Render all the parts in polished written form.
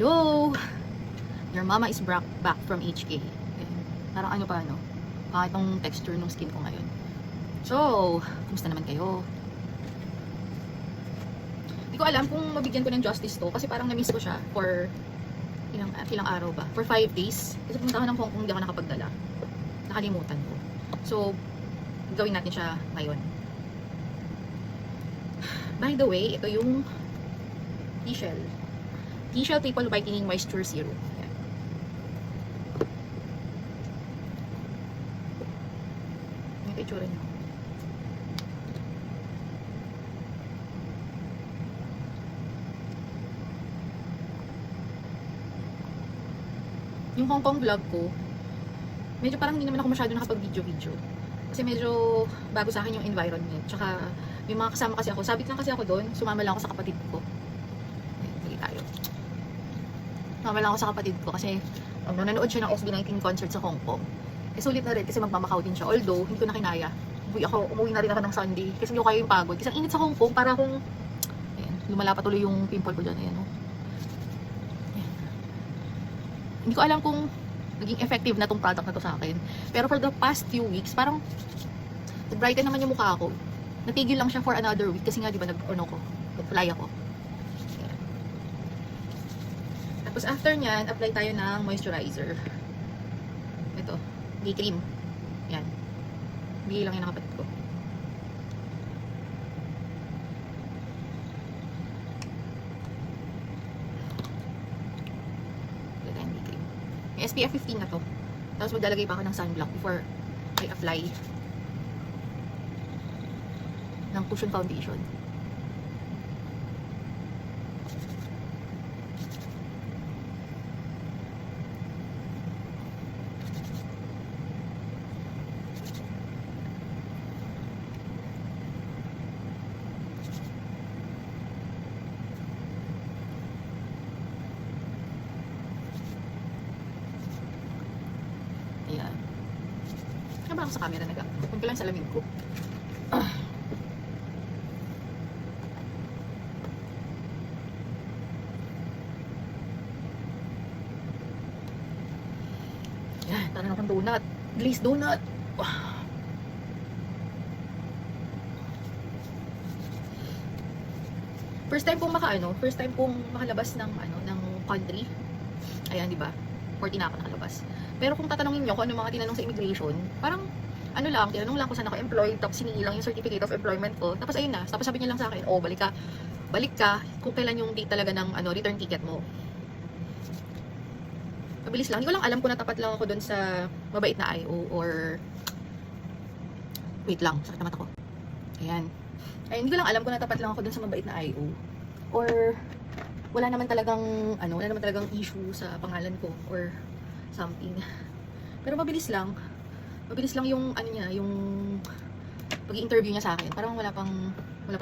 Hello! Your mama is back from HK. Okay. Parang ano pa, no? Itong texture ng skin ko ngayon. So, kumusta naman kayo? Hindi ko alam kung mabigyan ko ng justice to kasi parang na-miss ko siya for ilang araw ba? For 5 days. Kasi pumunta ako ng Hong Kong, hindi ako nakapagdala. Nakalimutan ko. So, gawin natin siya ngayon. By the way, ito yung T-Shell Triple Whitening Moisture Serum. Ayan. Yung itsura niya. Yung Hong Kong vlog ko, medyo parang hindi naman ako masyado nakapag-video. Kasi medyo bago sa akin yung environment. Tsaka, yung mga kasama kasi ako, sabit lang kasi ako doon, sumama lang ako sa kapatid ko. Hindi tayo. Sumama lang ako sa kapatid ko kasi nanonood siya ng SB19 concert sa Hong Kong. Sulit na rin kasi magmamakaw din siya. Although, hindi ko na kinaya. Umuwi na rin ako ng Sunday kasi hindi ko kaya yung pagod. Kasi ang init sa Hong Kong, para akong, ayan, lumala pa tuloy yung pimple ko dyan. Ayan, oh. Ayan. Hindi ko alam kung naging effective na tong product na to sa akin. Pero for the past few weeks, parang nag-brighten naman yung mukha ko. Natigil lang siya for another week kasi nga, di ba, nag-fly ako. Ayan. Tapos after nyan, apply tayo ng moisturizer. Ito, day cream. Yan. Bigay lang yung nakapatid ko. Apply tayo ng day cream. May SPF 15 na to. Tapos maglalagay pa ako ng sunblock before I apply ng cushion foundation. Ayan. Ano ba ako sa camera nag-upload ko lang sa lamig ko? Yan, tara na akong donut. Glazed donut. First time pong makalabas ng country. Ayan, di ba? 40 na ako nakalabas. Pero kung tatanungin niyo kung ano mga tinanong sa immigration, parang tinanong lang kung saan ako employed, tapos sinilang yung certificate of employment ko. Tapos ayun na, tapos sabi niya lang sa akin, "Oh, balik ka kung kailan yung date talaga ng return ticket mo." Mabilis lang. Hindi ko lang alam kung natapat lang ako doon sa mabait na IO or wait lang, sakit na mata ko. Ayan. Ay, hindi ko lang alam kung natapat lang ako doon sa mabait na IO or wala naman talagang issue sa pangalan ko or something. Pero mabilis lang yung yung pag-i-interview niya sa akin. Parang wala pa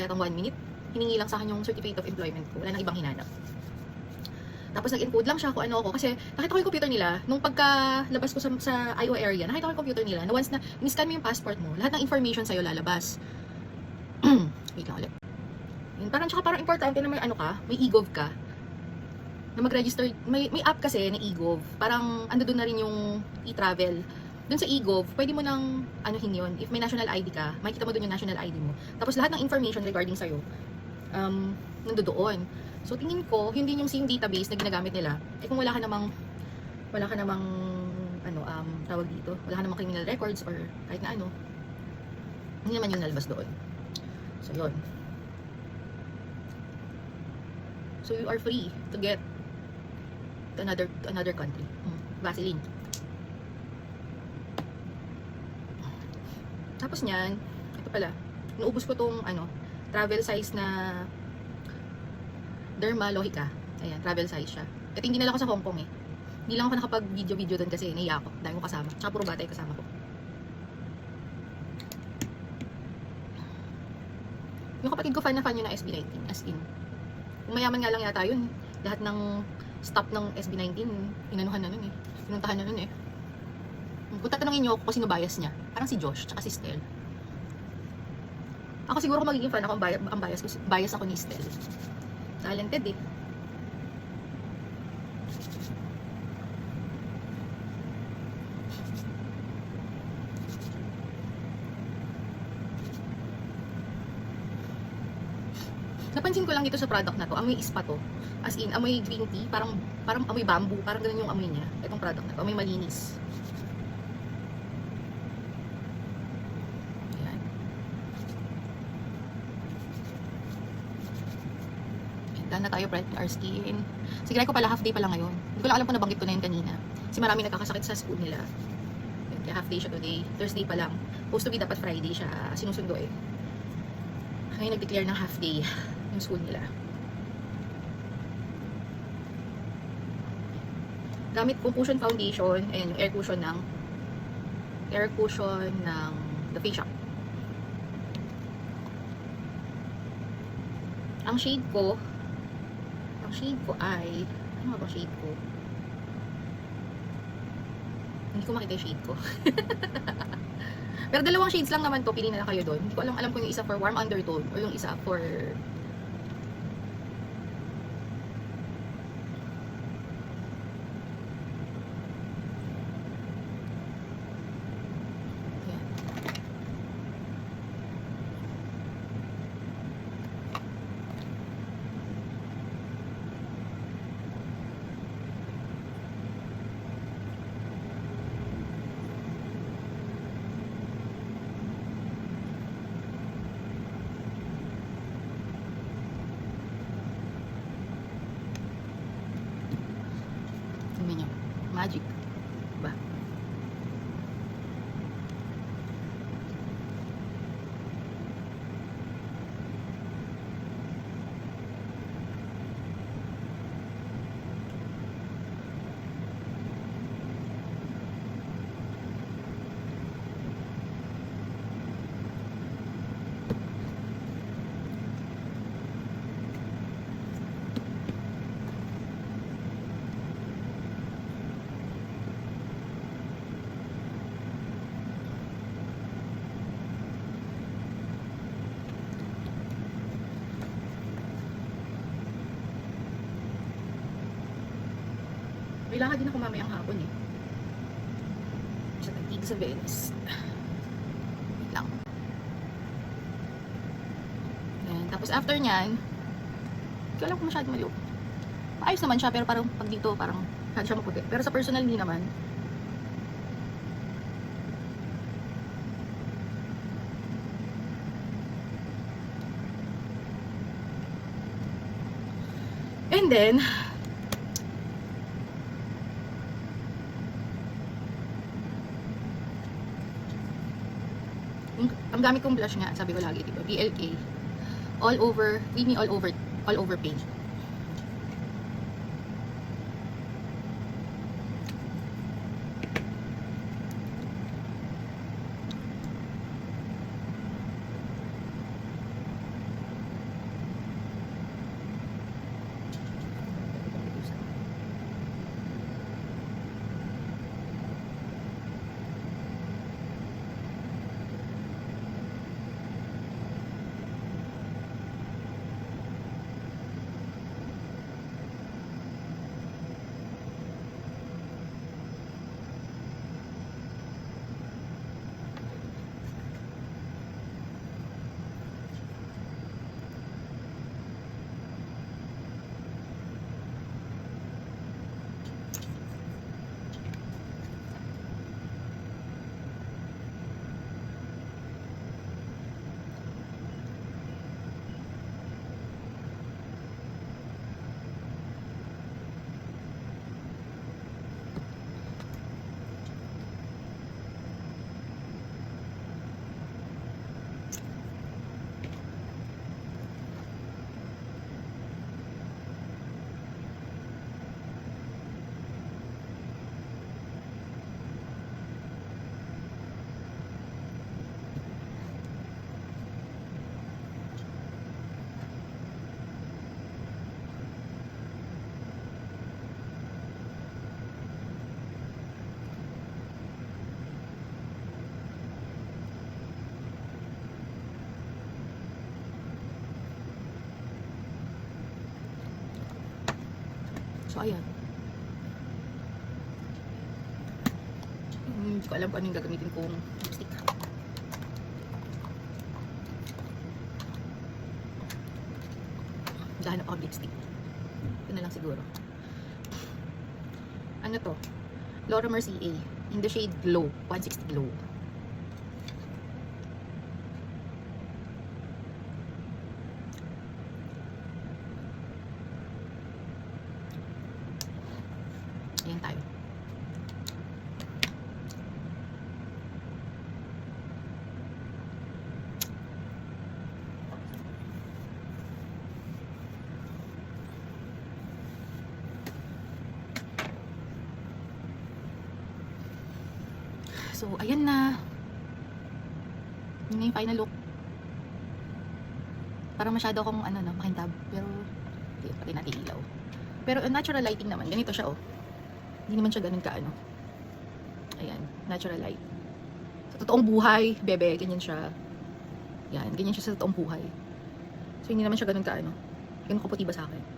yatang 1 minute. Hiningi lang sa akin yung certificate of employment ko. Wala nang ibang hinanap. Tapos nag-encode lang siya kung ano ako. Kasi nakita ko yung computer nila. Nung pagkalabas ko sa IO area, nakita ko yung computer nila na once na in-scan mo yung passport mo, lahat ng information sa'yo lalabas. Wait lang ulit. Parang importante na may eGov ka. Na mag-register, may app kasi na eGov. Parang ando doon na rin yung e-travel. Doon sa eGov, pwede mo nang yun. If may national ID ka, makikita mo doon yung national ID mo. Tapos lahat ng information regarding sa'yo, nandoon. So tingin ko, hindi yung same database na ginagamit nila. Eh kung wala ka namang tawag dito, wala ka namang criminal records or kahit na hindi naman yung nalabas doon. So yun. So you are free to get to another country. Vaseline. Tapos niyan, ito pala. Inuubos ko tong travel size na Derma Lohica. Ayan, travel size siya. Ito hindi nila ako sa Hong Kong eh. Hindi lang ako nakapag-video doon kasi naiya ako. Dahil ko kasama. Tsaka puro bata yung kasama ko. Yung kapatid ko fan yun ng SB19. As in. Mayaman nga lang yata yun. Lahat ng staff ng SB19, inanuhan na nun eh. Pinuntahan na nun eh. Kung tatanungin nyo kung sino bias niya, parang si Josh, tsaka si Stel. Ako siguro kung magiging fan ako, ang bias ako ni Stel. Talented eh. Napansin ko lang dito sa product na to, amoy ispa to. As in, amoy green tea, parang amoy bamboo, parang ganun yung amoy niya. Itong product na to, amoy malinis. Ayan. Done na tayo, brighten our skin. Sige, ko pala half day pala ngayon. Hindi ko lang alam kung nabanggit ko na yun kanina. Kasi marami nagkakasakit sa school nila. Kaya half day siya today. Thursday pa lang. Supposed to be dapat Friday siya. Sinusundo eh. Ngayon nag-declare ng half day yung school nila. Gamit kong cushion foundation and air cushion ng The Face Shop. Ang shade ko ay ano ba shade ko? Hindi ko makita yung shade ko. Pero dalawang shades lang naman to, pili na lang kayo doon. Hindi ko alam kung yung isa for warm undertone or yung isa for magic. Diba? Kailangan din ako mamayang hapon eh. Sa Taguig sa Venice. Wait lang. Yan. Tapos after nyan, hindi ko alam kung masyadong maliw. Maayos naman siya, pero parang pag dito, parang masyado siya maputi. Pero sa personal hindi naman. And then, ang gamit kong blush nga, sabi ko lagi, diba? BLK. All over, creamy all over paint. So, ayan. Hindi ko alam kung anong gagamitin kong lipstick. Maghahanap ako ng lipstick. Ito na lang siguro. Ano to? Laura Mercier in the shade Glow. 160 Glow. Ayan tayo. So, ayan na. Yun na yung final look. Parang masyado akong makintab. Pero, okay, pati natin ilaw. Pero natural lighting naman. Ganito siya, oh. Hindi naman siya ganun kaano. Ayan, natural light. Sa totoong buhay, bebe, ganyan siya. Yan, ganyan siya sa totoong buhay. So, hindi naman siya ganun kaano. Ganun kaputi ba sa akin?